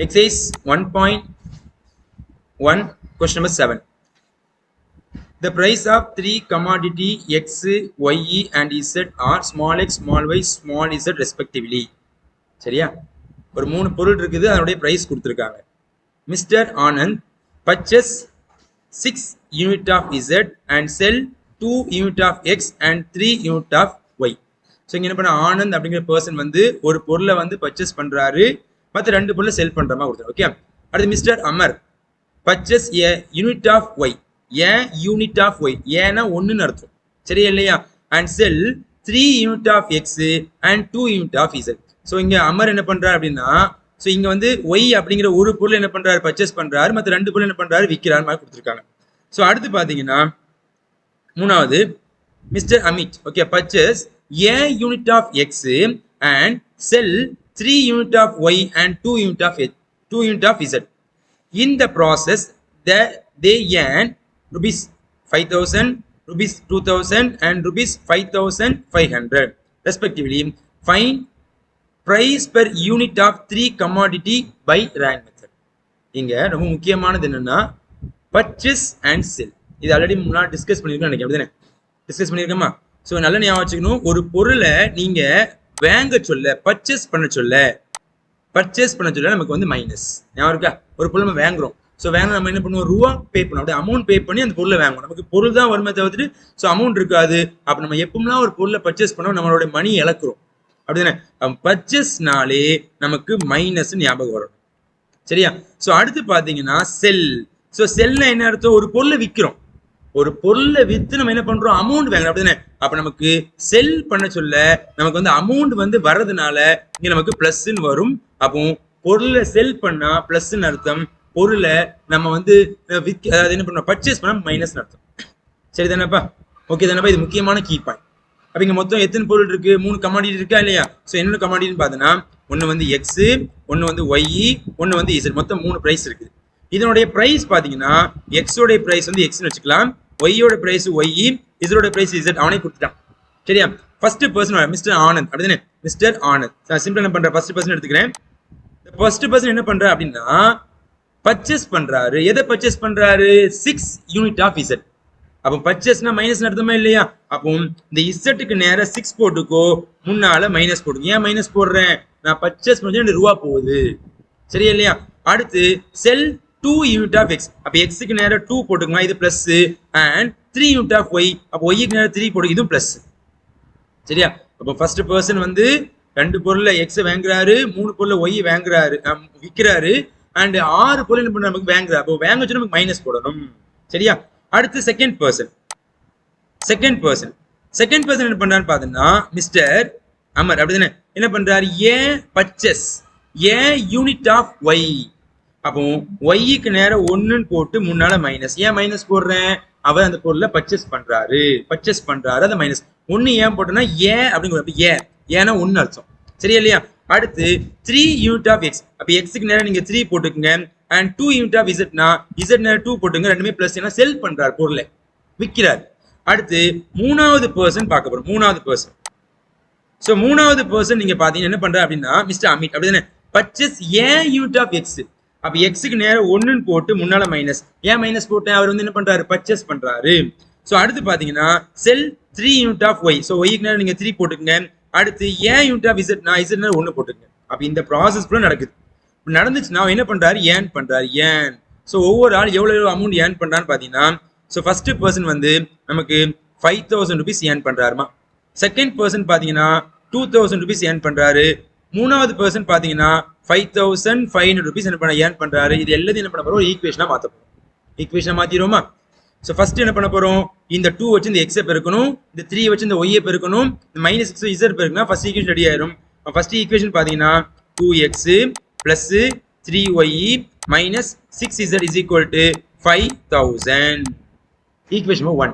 Exercise 1.1 question number 7. The price of three commodity X, Y, and Z are small x, small y, small z respectively. சரியா? ஒரு மூணு பொருள் இருக்குது, அதனுடைய price கொடுத்திருக்காங்க. Mister Anand purchase 6 unit of Z and sell 2 unit of X and 3 unit of Y. So இங்க என்ன பண்ண ஆனந்த் அப்படிங்கிற பர்சன் வந்து ஒரு பொருளை வந்து பர்ச்சேஸ் பண்றாரு, மற்ற ரெண்டு பொருளை செல் பண்ற மாதிரி கொடுத்தாரு. ஓகே, அடுத்து mister Amar purchase a unit of y, ஏன் யூனிட் ஆஃப் ஒய், ஏன்னா ஒன்னுன்னு அர்த்தம், சரியா இல்லையா? And sell 3 unit of x and 2 unit of z. So இங்க அமர் என்ன பண்றாரு அப்படின்னா, ஸோ இங்க வந்து ஒய் அப்படிங்கிற ஒரு பொருள் என்ன பண்றாரு, பர்ச்சேஸ் பண்றாரு, மற்ற ரெண்டு பொருள் என்ன பண்றாரு, விற்கிறாரு மாதிரி கொடுத்துருக்காங்க. ஸோ அடுத்து பாத்தீங்கன்னா மூணாவது mister Amit okay purchase a unit of x and sell 3 unit of y and 2 unit of z. In the process, they earn rupees 5,000, rupees 2,000, and rupees 5,500 respectively. Find price per unit of 3 commodity by rank method. இங்க ரொம்ப முக்கியமானது என்னன்னா purchase and sell. இது already முன்னாடி discuss பண்ணிருக்கோம் நினைக்கிறேன், அப்படிதானே? Discuss பண்ணிருக்கோமா? So நல்ல ஞாபகம் வச்சுக்கணும், ஒரு பொருளை நீங்க வாங்க சொல்ல, பர்ச்சேஸ் பண்ண சொல்ல நமக்கு வந்து மைனஸ். ஞாபகம் இருக்கா? ஒரு பொருள் நம்ம வாங்குறோம், ஸோ வாங்க நம்ம என்ன பண்ணுவோம், ரூபா பே பண்ணுவோம், அப்படியே அமௌண்ட் பே பண்ணி அந்த பொருளை வாங்குவோம். நமக்கு பொருள் தான் வருமே தவிர்த்து ஸோ அமௌண்ட் இருக்காது. அப்போ நம்ம எப்பவும்லாம் ஒரு பொருளை பர்ச்சேஸ் பண்ணோம், நம்மளோட மணி இழக்கிறோம், அப்படிதானே? பர்ச்சேஸ்னாலே நமக்கு மைனஸ் ஞாபகம் வரும், சரியா? ஸோ அடுத்து பார்த்தீங்கன்னா செல். ஸோ செல்னா என்ன அர்த்தம், ஒரு பொருளை விற்கிறோம், ஒரு பொருளை வித்து நம்ம என்ன பண்றோம், அமௌண்ட் வாங்குறோம், அப்படிதானே? அப்ப நமக்கு செல் பண்ண சொல்ல நமக்கு வந்து அமௌண்ட் வந்து வர்றதுனால இங்க நமக்கு பிளஸ்ன்னு வரும். அப்போ பொருளை செல் பண்ணா பிளஸ்ன்னு அர்த்தம், பொருளை நம்ம வந்து அதாவது என்ன பண்றோம், பர்ச்சேஸ் பண்ணா மைனஸ் அர்த்தம். சரி தானேப்பா? ஓகே தானேப்பா? இது முக்கியமான கீ பாயிண்ட். அப்ப இங்க மொத்தம் எத்தனை பொருள் இருக்கு, 3 கமாடிட்டி இருக்கா இல்லையா? ஸோ என்னென்ன கமாடிட்டின்னு பார்த்தோன்னா, ஒன்னு வந்து எக்ஸ், ஒன்னு வந்து ஒய், ஒன்னு வந்து இசட், மொத்தம் 3 பிரைஸ் இருக்கு. இதனுடைய பிரைஸ் பாத்தீங்கன்னா எக்ஸோடைய பிரைஸ் வந்து எக்ஸ்னு வச்சுக்கலாம், ஒய்யோட பிரைஸ் ஒய், இசரோட பிரைஸ் இசட், அவனே கொடுத்துட்டான், சரியா? ஃபர்ஸ்ட் பர்சன் மிஸ்டர் ஆனந்த், அப்படிதானே? மிஸ்டர் ஆனந்த் சிம்பிள் என்ன பண்ற, ஃபர்ஸ்ட் பர்சன் எடுத்துக்கிறேன். ஃபர்ஸ்ட் பர்சன் என்ன பண்ற அப்படின்னா பர்ச்சேஸ் பண்றாரு. எதை பர்ச்சேஸ் பண்றாரு, 6 யூனிட் ஆஃப் இசட். அப்போ பர்ச்சேஸ்னா மைனஸ் அர்த்தமா இல்லையா? அப்போ இந்த இசட்டுக்கு நேர 6 போட்டுக்கோ, முன்னால மைனஸ் போடுங்க. ஏன் மைனஸ் போடுறேன், நான் பர்ச்சேஸ் பண்ணி 2 ரூபா போகுது, சரியா இல்லையா? அடுத்து செல் 2 யூனிட் ஆஃப் எக்ஸ், அப்ப எக்ஸுக்கு நேரம் 2 போட்டுக்கலாம், இது plus. And 3 unit of y, அப்போ ஒய்க்கு நேரம் 3 போட்டு, இதுவும் பிளஸ், சரியா? அப்போ ஃபர்ஸ்ட் பர்சன் வந்து 2 பொருள்ல எக்ஸ் வாங்குறாரு, 3 பொருள்ல ஒய் வாங்குறாரு, விற்கிறாரு, அண்ட் 6 பொருள் என்ன பண்ண நமக்கு வாங்குறாரு. அப்போ வாங்க வச்சு நமக்கு மைனஸ் போடணும், சரியா? அடுத்து செகண்ட் பர்சன் என்ன பண்றான்னு பாத்தீங்கன்னா மிஸ்டர் அமர், அப்படிதானே? என்ன பண்றாரு, ஏன் purchase a unit of y, அப்போ ஒய்க்கு நேரம் 1 போட்டு முன்னால மைனஸ். ஏன் மைனஸ் போடுறேன், அவர் அந்த பொருளை பர்ச்சேஸ் பண்றாரு, அந்த மைனஸ் 1 ஏன் போட்டோம்னா ஏன் அப்படிங்கிற, ஏன்னா 1 அர்த்தம், சரியா இல்லையா? அடுத்து 3 யூனிட் ஆஃப் எக்ஸ், அப்ப எக்ஸுக்கு நேரம் நீங்க 3 போட்டுக்குங்க, அண்ட் 2 யூனிட் ஆஃப் இசட்னா இசட் நேரம் 2 போட்டுங்க, ரெண்டுமே பிளஸ். ஏன்னா செல் பண்றாரு, பொருளை விற்கிறார். அடுத்து மூணாவது பர்சன் பார்க்க போறோம், மூணாவது பர்சன். சோ மூணாவது பர்சன் நீங்க பாத்தீங்கன்னா என்ன பண்ற அப்படின்னா மிஸ்டர் அமித், அப்படிதானே? Purchase a unit of x, அப்ப எக்ஸுக்கு நேரம் 1 போட்டு முன்னால மைனஸ். ஏன் மைனஸ் போட்டேன், அவர் வந்து என்ன பண்றாரு, பர்ச்சேஸ் பண்றாரு. சோ அடுத்து பாத்தீங்கன்னா செல் 3 யூனிட் ஆஃப் ஒய், சோ ஒய்க்கு நேரம் நீங்க 3 போட்டுக்கங்க. அடுத்து ஏ யூனிட் ஆஃப் இசட்னா இசட் நேரம் 1 போட்டுக்கங்க. அப்ப இந்த ப்ராசஸ் ஃபுல்லா நடக்குது. நடந்துச்சுன்னா என்ன பண்றாரு, ஏன் பண்றாரு, ஏன். சோ ஒவ்வொரு ஆள் எவ்வளவு அமௌண்ட் ஏன் பண்றான்னு பாத்தீங்கன்னா, சோ ஃபர்ஸ்ட் பர்சன் வந்து நமக்கு 5,000 rupees ஏன் பண்றாருமா. செகண்ட் பர்சன் பாத்தீங்கன்னா 2,000 rupees ஏன் பண்றாரு. மூணாவது பர்சன் பாத்தீங்கன்னா 5,500 rupees என்ன பண்ண ஏன் பண்றாரு. இது எல்லாத்தையும் என்ன பண்ண போறோம், ஈக்குவேஷனா மாத்த போறோம். ஈக்குவேஷனா மாத்திடுவோமா? சோ ஃபர்ஸ்ட் என்ன பண்ண போறோம், இந்த 2 வச்சு இந்த எக்ஸை பெருக்கணும், இந்த 3 வச்சு இந்த ஒய்யை பெருக்கணும், இந்த -6 இசட் பெருக்குனா ஃபர்ஸ்ட் ஈக்குவேஷன் ரெடி ஆயிரும். ஃபர்ஸ்ட் ஈக்குவேஷன் பாத்தீங்கன்னா 2x plus 3y minus 6z is equal to 5,000. Equation 1.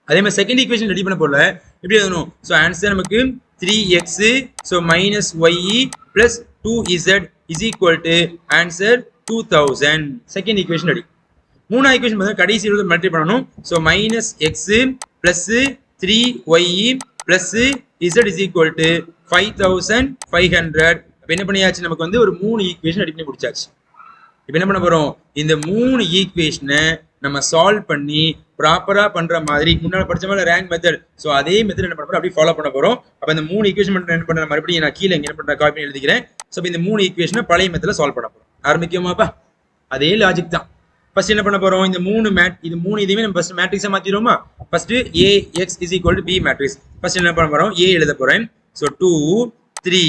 அதே மாதிரி செகண்ட் ஈக்குவேஷன் ரெடி பண்ண போல எப்படி எழுதணும், சோ ஆன்சர் நமக்கு 3x so minus y plus 2z is equal to answer 2000. Second equation ready. மூணாவது ஈக்குவேஷன் பார்த்தா கடைசி எழுத மல்டிப்ளை பண்ணனும். So minus x plus 3y plus z is equal to 5,500 அப்போ என்ன பண்ணியாச்சு, நமக்கு வந்து ஒரு 3 ஈக்குவேஷன் ரெடி பண்ணி முடிச்சாச்சு. இப்போ என்ன பண்ண போறோம், இந்த 3 ஈக்குவேஷனை நம்ம சால்வ் பண்ணி ப்ராப்பரா பண்ற மாதிரி முன்னால படிச்ச மாதிரி ரேங்க் மெத்தட், ஸோ அதே மெத்தட் என்ன பண்ண போறோம், அப்படியே ஃபாலோ பண்ண போறோம். அப்போ இந்த 3 ஈக்குவேஷன் மட்டும் என்ன பண்ற, மறுபடியும் நான் கீழே என்ன பண்றேன், காப்பி பண்ணி எழுதிக்கிறேன். ஸோ இந்த 3 ஈக்குவேஷனை பழைய மெத்தட்ல சால்வ் பண்ண போறோம். ஆரம்பிக்குமாப்பா, அதே லாஜிக் தான். ஃபர்ஸ்ட் என்ன பண்ண போறோம், இந்த 3 இதுவே நம்ம ஃபர்ஸ்ட் மேட்ரிக்ஸா மாத்திடுவோமா. First AX is equal to B matrix. First என்ன பண்ண போறோம், A எழுத போறேன். ஸோ 2 3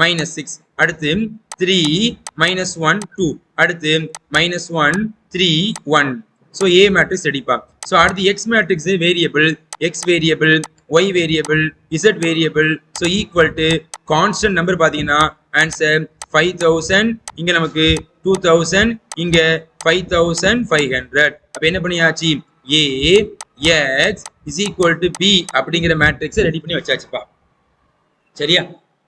-6, அடுத்து 3 -1 2, அடுத்து -1 3 1. ஸோ A மேட்ரிக்ஸ் ரெடிப்பா. ஸோ அடுத்து X matrix variable, X variable, Y variable, Z variable. So equal to constant number பார்த்தீங்கன்னா ஆன்சர் 5000, இங்க நமக்கு 2000, இங்க 5500. அப்ப என்ன பண்ணியாச்சு, AX is equal to B அப்படிங்கிற மேட்ரிக்ஸை ரெடி பண்ணி வச்சாச்சுப்பா. சரியா,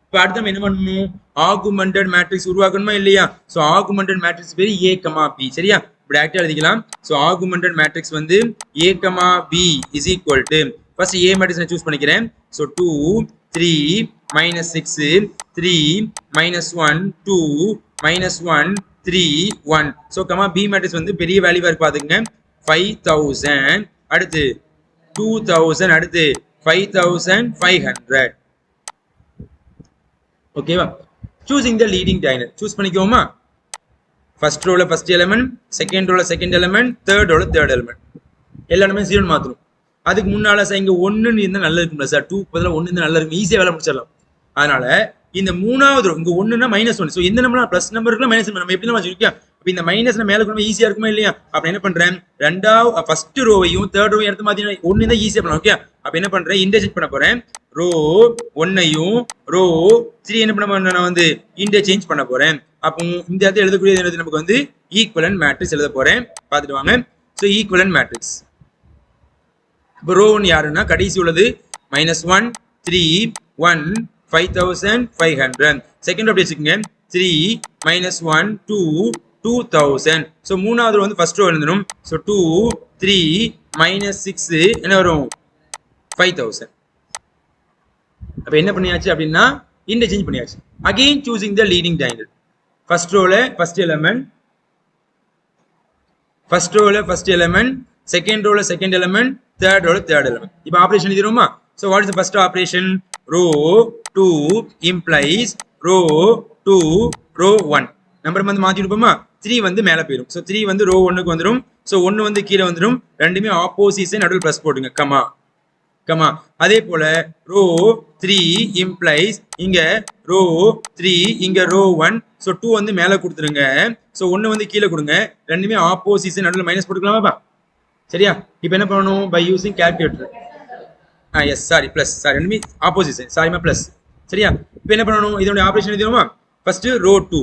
இப்போ அடுத்து நம்ம என்ன பண்ணணும், ஆகுமெண்டட் மேட்ரிக்ஸ் உருவாக்கணுமா இல்லையா. ஸோ ஆகுமெண்டட் மேட்ரிக்ஸ் பேர் A, B. சரியா, இப்படி ஆக்டா எழுதிக்கலாம். ஸோ ஆகுமெண்டட் மேட்ரிக்ஸ் வந்து A, B is equal to first A matrix நான் சூஸ் பண்ணிக்கிறேன். ஸோ 2 3 -6 3 -1 2 -1 3 1. ஸோ B மேட்ரிக்ஸ் வந்து பெரிய வேல்யூவா இருக்கு பாத்துங்க. 5000, அடுத்து 2000, அடுத்து 5500. ஓகேவா, choosing the leading diagonal choose பண்ணிக்கோமா. ஃபர்ஸ்ட் ரோல ஃபர்ஸ்ட் எலிமெண்ட், செகண்ட் ரோல செகண்ட் எலிமெண்ட், தேர்ட் ரோல தேர்ட் எலிமெண்ட், எல்லாமே 0 மாத்தணும். அதுக்கு முன்னால சார் இங்க 1 இருந்தா நல்லா இருக்கும்ல சார், 2 பதிலா 1 இருந்தா நல்லா இருக்கும், ஈஸியா வேலை முடிச்சிடலாம். அதனால இந்த மூணாவது ரோ இங்க 1னா -1, ஸோ எந்த நம்பர் பிளஸ் நம்பர் இருக்குல்ல மைனஸ் நம்ம எப்படி நம்ம வச்சிருக்கோம். இப்போ இந்த மைனஸ்ல மேல கொண்டு ஈஸியா இருக்குமா இல்லையா. அப்ப என்ன பண்றேன், ரெண்டாவது ஃபர்ஸ்ட் ரோவையும் தேர்ட் ரோவையும் எடுத்து மாத்தினா 1 தான் ஈஸியா பண்ணலாம். ஓகே, அப்ப என்ன பண்றேன், இன்டர்சேஞ்ச் பண்ண போறேன். ரோ 1ஐயும் ரோ 3 என்ன பண்ண போறேன், நான் வந்து இன்டர்சேஞ்ச் பண்ண போறேன். அப்போ இந்த இடத்துல எழுதக்கூடியது நமக்கு வந்து ஈக்குவலன்ட் மேட்ரிக்ஸ் எழுத போறேன். பார்த்துட்டு வாங்க. ஸோ ஈக்குவலன்ட் மேட்ரிக்ஸ் இப்போ ரோ 1 யாருன்னா கடைசி உள்ளது -1 3 1 5500. செகண்ட் அப்படி வச்சுக்கோங்க, 3 -1 2 2000. ஸோ மூணாவது வந்து ஃபர்ஸ்ட் ரோ எழுதணும். ஸோ 2 3 -6 என்ன வரும் 5000. அப்ப என்ன பண்ணியாச்சு அப்படின்னா இன்டர்சேஞ்ச் பண்ணியாச்சு. Again choosing the leading diagonal. First ரோல ஃபர்ஸ்ட் எலிமெண்ட், ஃபர்ஸ்ட் ரோல ஃபர்ஸ்ட் எலிமெண்ட், செகண்ட் ரோல செகண்ட் எலிமெண்ட், தேர்ட் ரோல தேர்ட் எலிமெண்ட். இப்போ ஆபரேஷன் எழுதிடுவோமா. So what is the first operation, row 2 implies row 2 row 1. Number வந்து மாத்தி இருப்போமா. 3 வந்து மேல போயிடும். ஸோ 3 வந்து ரோ 1க்கு வந்துடும். ஸோ 1 வந்து கீழே வந்துடும். ரெண்டுமே ஆப்போசிட்ஸ், நடுவில் பிளஸ் போட்டுங்க, கமா கமா. அதே போல ரோ 3 implies இங்க ரோ 3 இங்க ரோ 1. ஸோ 2 வந்து மேல கொடுத்துருங்க. ஸோ 1 வந்து கீழே கொடுங்க. ரெண்டுமே ஆப்போசிட்ஸ், நடுவில் மைனஸ் போட்டுக்கலாமாப்பா. சரியா, இப்போ என்ன பண்ணணும், by using calculator. Yes sorry plus, sorry ரெண்டுமே ஆப்போசிட், சாரிமா பிளஸ். சரியா, இப்போ என்ன பண்ணணும், இதோட ஆபரேஷன் எழுதிடுவோமா. ஃபர்ஸ்ட் ரோ 2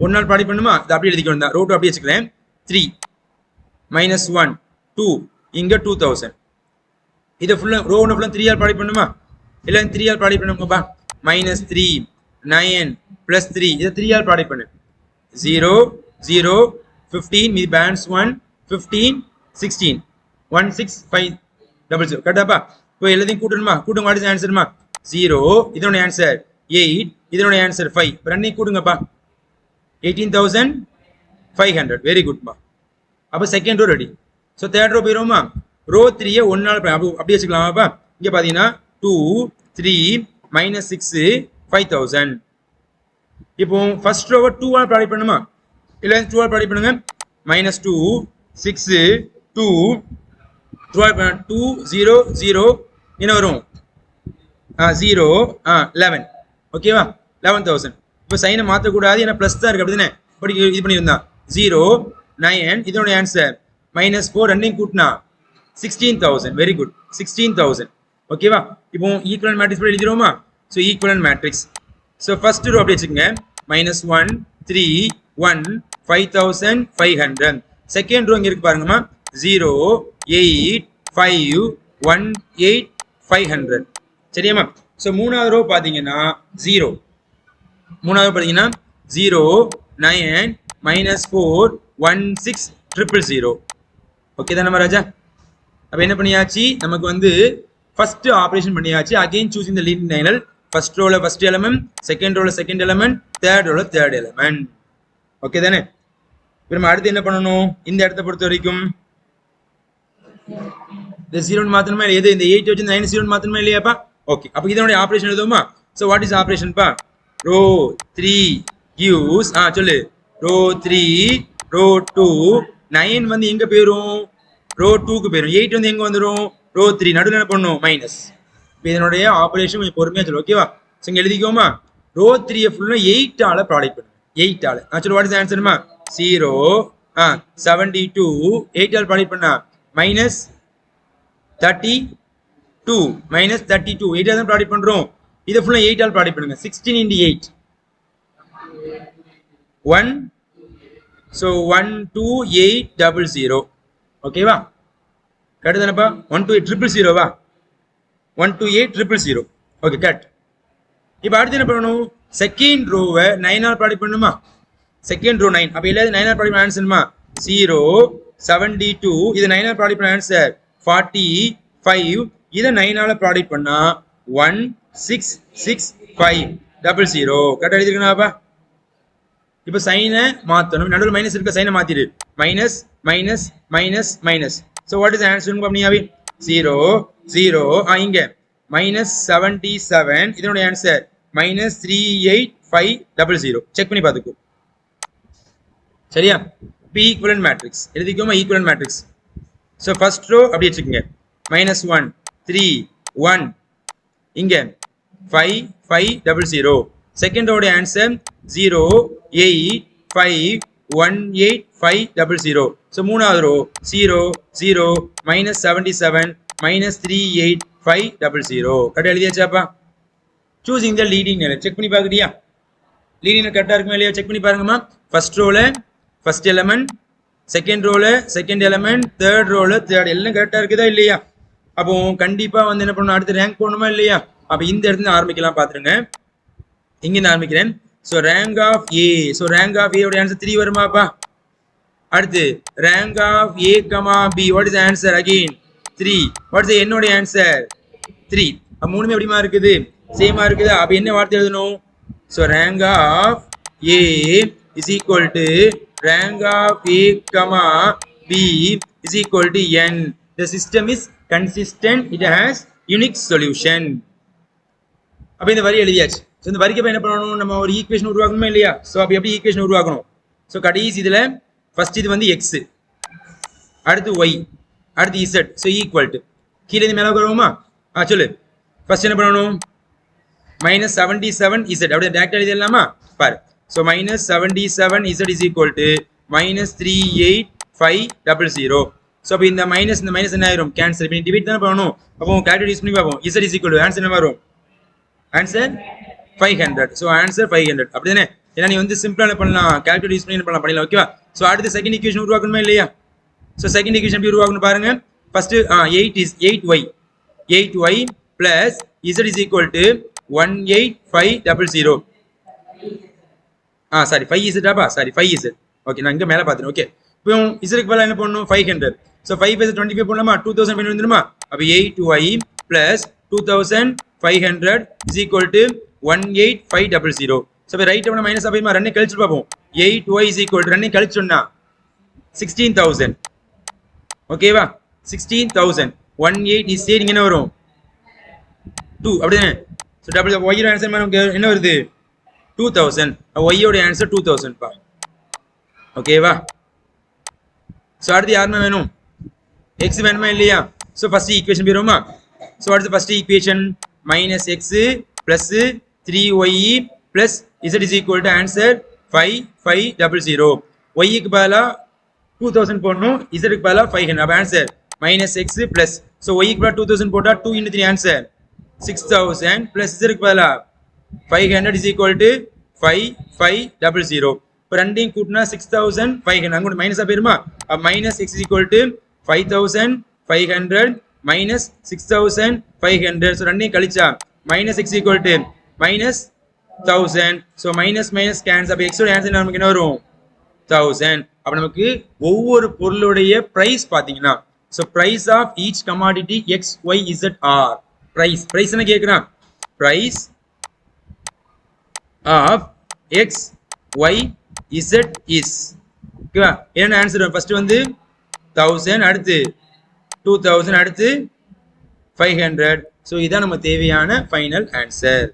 1 நாள் பாடி பண்ணுமா, அது அப்படியே எழுதிக்கணும். ரோ 2 அப்படியே வச்சுக்கிறேன். 3 -1 2 இங்க 2000. இதை ஃபுல்லா ரோ 1 ஃபுல்லா 3 ஆல் பாடி பண்ணுமா, இல்லை 3 ஆல் பாடி பண்ணுங்கப்பா. -3 9 +3 இதை 3 ஆல் பாடி பண்ணு. 0 0 15 மீதி பேலன்ஸ் 1 15 16 16500. கரெக்டாப்பா. இப்போ எல்லாத்தையும் கூட்டணுமா, கூட்டும். வாட் இஸ் ஆன்சர்மா, 0 இதனுடைய ஆன்சர் 8 இதனுடைய ஆன்சர் 5. ரெண்டையும் கூடுங்கப்பா, 18500. வெரி குட்மா. அப்போ second row ready. So third row போயிடுவோமா. ரோ 3 1 நாள் அப்படியே வச்சுக்கலாமாப்பா. இங்கே பார்த்தீங்கன்னா 2 3 -6 5000. இப்போ ஃபர்ஸ்ட் ரோவை 2 ஆல் ப்ராடக்ட் பண்ணுமா, இல்லை 2 ஆல் ப்ராடக்ட் பண்ணுங்க. -2 6 2 2 0 0 என்ன வரும் 0 11. ஓகேவா, 11000. இப்போ சைனை மாற்றக்கூடாது, ஏன்னா ப்ளஸ் தான் இருக்கு, அப்படிதானே இப்படி இது பண்ணியிருந்தா. 0 9 இதனுடைய ஆன்சர் -4 ரெண்டையும் கூட்டினா 16000. Very good, 16000. ஓகேவா, இப்போ ஈக்குவலன்ட் மேட்ரிக்ஸ் எழுதிடுவோமா. So equivalent matrix. So first row அப்படி வச்சுக்கோங்க, -1 3 1 5500. செகண்ட் ரோ இங்க இருக்கு பாருங்கம்மா, 0 8 5 1 8 500. சரியாம்மா. ஸோ மூணாவது ரோ பார்த்தீங்கன்னா 0, மூணாவது பார்த்தீங்கன்னா 0 9 -4 16 000. ஓகே தானே ராஜா. அப்போ என்ன பண்ணியாச்சு, நமக்கு வந்து ஃபர்ஸ்ட் ஆபரேஷன் பண்ணியாச்சு. Again choosing the leading diagonal. First ரோல ஃபர்ஸ்ட் எலிமெண்ட், செகண்ட் ரோல செகண்ட் எலிமெண்ட், தேர்ட் ரோல தேர்ட் எலிமெண்ட். ஓகே தானே? இப்போ நம்ம அடுத்து என்ன பண்ணணும்? இந்த இடத்த பொறுத்த வரைக்கும் இந்த 0 மாத்தணுமா இல்லையா? எது இந்த 8 வச்சு 9 0 மாத்தணுமா இல்லையாப்பா? ஓகே, அப்ப இதனுடைய ஆபரேஷன் எழுதுவோமா? சோ வாட் இஸ் ஆபரேஷன் பா? ரோ 3 gives சொல்லு ரோ 3 ரோ 2 9 வந்து எங்க போயிரும்? ரோ 2 க்கு போயிரும். 8 வந்து எங்க வந்துரும்? ரோ 3 நடுவுல என்ன பண்ணனும்? மைனஸ். இப்போ இதனுடைய ஆபரேஷன் கொஞ்சம் பொறுமையா சொல்லு. ஓகேவா? சோ இங்க எழுதிக்கோமா. ரோ 3 ஃபுல்லா 8 ஆல ப்ராடக்ட் பண்ணு. 8 ஆல. ஆக்சுவலி வாட் இஸ் ஆன்சர்மா? 0 72 8 ஆல் ப்ராடக்ட் பண்ணா மைனஸ் 32 minus 32 8 ஆல் ப்ராடக்ட் பண்றோம். இத ஃபுல்லா 8 ஆல் ப்ராடக்ட் பண்ணுங்க. 16 into 8 1 so 12800 ஓகேவா? கட் தானப்பா? 12800 வா? 12800 ஓகே கட். இப்போ அடுத்து என்ன பண்ணணும்? செகண்ட் ரோவை 9 ஆல் ப்ராடக்ட் பண்ணுமா? Second row 9. அப்ப எல்லாரும் 9 ஆல் ப்ராடக்ட் பண்ண ஆன்சர்மா 0 72 இது 9 ஆல் ப்ராடக்ட் பண்ண ஆன்சர் 45 இத 9 ஆல ப்ராடக்ட் பண்ணா 166500 கரெக்ட்டா எழுதிருக்கீங்களாப்பா? இப்போ சைனை மாத்தணும். நடுவுல மைனஸ் இருக்க சைனை மாத்திடு. Minus minus minus minus. So what is answer பாப்பீங்களாவே? 0 0 இங்க -77 இதனுடைய ஆன்சர் -38500 செக் பண்ணி பாத்துக்கோ. சரியா? P equivalent matrix எழுதிக்கோமா equivalent matrix. So first row அப்படி வச்சுக்கங்க. -1 3 1 இங்க 5 500 செகண்ட் ரோட ஆன்சர் 0 8 5 18500 சோ மூணாவது ரோ 0 0 -77 -38500 கரெக்ட்டா எழுதியாச்சாப்பா? சூசிங் தி லீடிங் நெல் செக் பண்ணி பாக்குறியா? லீடிங் கரெக்ட்டா இருக்குமா இல்லையா செக் பண்ணி பாருங்கம்மா. ஃபர்ஸ்ட் ரோல ஃபர்ஸ்ட் எலிமெண்ட், செகண்ட் ரோல செகண்ட் எலிமெண்ட், தேர்ட் ரோல தேர்ட் எல்லாம் கரெக்ட்டா இருக்குதா இல்லையா? அப்போ கண்டிப்பா வந்து என்ன பண்ணணும்? அடுத்து ரேங்க் போடணுமா இல்லையா? அப்ப இந்த இடத்துல ஆரம்பிக்கலாம் பாத்துருங்க. இங்க இருந்து ஆரம்பிக்கிறேன். So rank of A. So rank of A ஓட ஆன்சர் 3 வருமாப்பா? அடுத்து rank of A, B. What is answer again 3. What is என்னோட ஆன்சர் 3. அப்ப மூணுமே எப்படிமா இருக்குது? சேமா இருக்குதா? அப்ப என்ன வார்த்தை எழுதணும்? So rank of A is equal to rank of A, B is equal to n. The system is consistent. It has unique solution. அப்ப இந்த வரி எழுதியாச்சு. சோ இந்த வரிக்கு என்ன பண்ணணும்? நம்ம ஒரு ஈக்குவேஷன் உருவாக்கணுமா இல்லையா? சோ அப்ப எப்படி ஈக்குவேஷன் உருவாக்கணும்? சோ கடைசி இதுல ஃபர்ஸ்ட் இது வந்து x, அடுத்து y, அடுத்து z. சோ ஈக்குவல் டு கீழ இருந்து மேல வருவோமா? சொல்லு. ஃபர்ஸ்ட் என்ன பண்ணணும்? -77 z அப்படியே டைரக்டா எழுதிடலாமா? பாரு. So -77 z is equal to -38500. So அப்ப இந்த மைனஸ் என்ன ஆயிரும்? கேன்சல். இப்ப டிவைட் தான பண்ணனும். அப்போ கால்குலேட் யூஸ் பண்ணி பாப்போம். z is equal to answer என்ன வரும்? ஆன்சர் 500. So answer 500. அப்படிதானே? ஏன்னா நீ வந்து சிம்பிளா என்ன பண்ணலாம்? கால்குலேட் யூஸ் பண்ணி என்ன பண்ணலாம்? பண்ணலாம். ஓகேவா? சோ அடுத்து செகண்ட் ஈக்குவேஷன் உருவாக்கணுமா இல்லையா? சோ செகண்ட் ஈக்குவேஷன் எப்படி உருவாக்கணும் பாருங்க. First 8y 8y plus z is equal to 18500. Sorry 5z ஆபா? Sorry 5z. ஓகே நான் இங்க மேல பாத்துறேன். ஓகே. இப்போ z க்கு பதிலா என்ன பண்ணனும்? 500. சோ 5 by 25 போடலாமா? 2000 வந்துருமா? அப்ப 8y plus 2500 is equal to 18500. So இப்ப ரைட் அவன மைனஸ் ஆபைமா ரெண்டே கழிச்சு பாப்போம். 8y is equal to ரெண்டே கழிச்சு சொன்னா 16000. ஓகேவா? 16000 18 is சேரிங் என்ன வரும்? 2 அப்படிதானே? சோ டபுள் y ஓட ஆன்சர் நமக்கு என்ன வருது? 2000. y ஓட ஆன்சர் 2000 பா. ஓகேவா? சோ அடுத்து யாருமே வேணும்? x வேணுமா இல்லையா? சோ ஃபர்ஸ்ட் ஈக்குவேஷன் போறோமா? சோ அடுத்து first equation -x plus 3y plus z is equal to answer 5500. y க்கு பதிலா 2000 போடணும், z க்கு பதிலா 500. அப்ப answer -x plus so y க்கு பதிலா 2000 போட்டா 2 into 3 ஆன்சர் 6000 plus z க்கு பதிலா 500 is equal to 5500. இப்போ ரெண்டையும் கூட்டினா 6500 அங்க மைனஸ் போயிருமா? -x is equal to 5500 minus 6500. So ரெண்டையும் கழிச்சா -x is equal to -1000. So minus cancel. அப்போ x ஓட ஆன்சர் நமக்கு என்ன வரும்? 1000. அப்போ நமக்கு ஒவ்வொரு பொருளுடைய பிரைஸ் பாத்தீங்கன்னா so price of each commodity x y z r. Price என்ன கேட்குறான்? Price of x y z is. ஓகேவா? என்ன ஆன்சர்? ஃபர்ஸ்ட் வந்து 1000, அடுத்து 2000, அடுத்து 500. ஸோ இதான் நம்ம தேவையான ஃபைனல் ஆன்சர்.